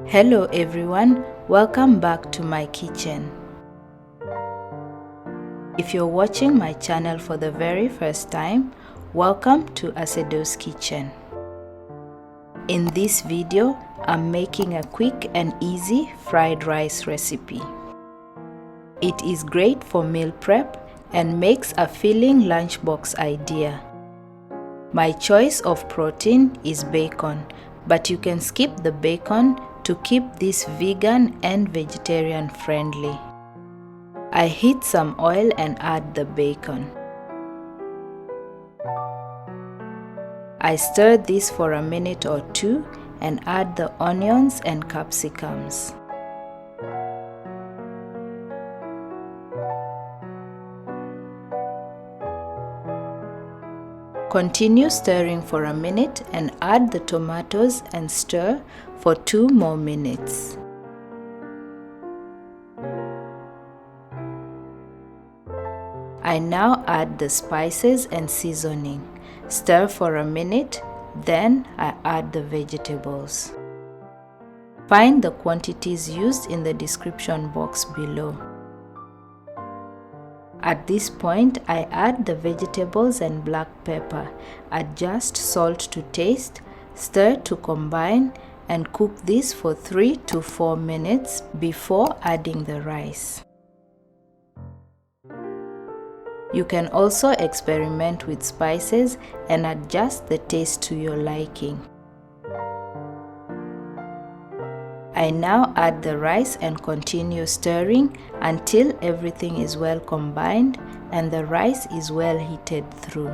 Hello everyone, welcome back to my kitchen. If you're watching my channel for the very first time, welcome to Acedo's Kitchen. In this video, I'm making a quick and easy fried rice recipe. It is great for meal prep and makes a filling lunchbox idea. My choice of protein is bacon, but you can skip the bacon to keep this vegan and vegetarian friendly. I heat some oil and add the bacon. I stir this for a minute or two and add the onions and capsicums. Continue stirring for a minute and add the tomatoes and stir for 2 more minutes. I now add the spices and seasoning. Stir for a minute, then I add the vegetables. Find the quantities used in the description box below. At this point, I add the vegetables and black pepper. Adjust salt to taste, stir to combine, and cook this for 3 to 4 minutes before adding the rice. You can also experiment with spices and adjust the taste to your liking. I now add the rice and continue stirring until everything is well combined and the rice is well heated through.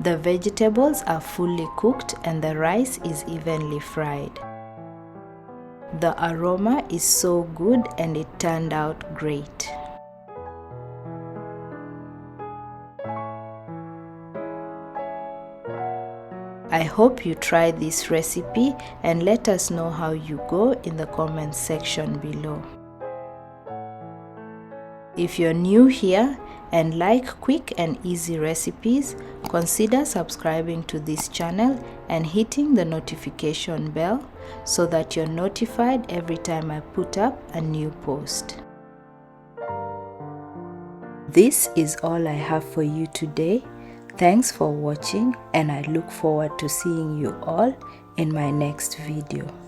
The vegetables are fully cooked and the rice is evenly fried. The aroma is so good and it turned out great. I hope you try this recipe and let us know how you go in the comments section below. If you're new here and like quick and easy recipes, consider subscribing to this channel and hitting the notification bell so that you're notified every time I put up a new post. This is all I have for you today. Thanks for watching and I look forward to seeing you all in my next video.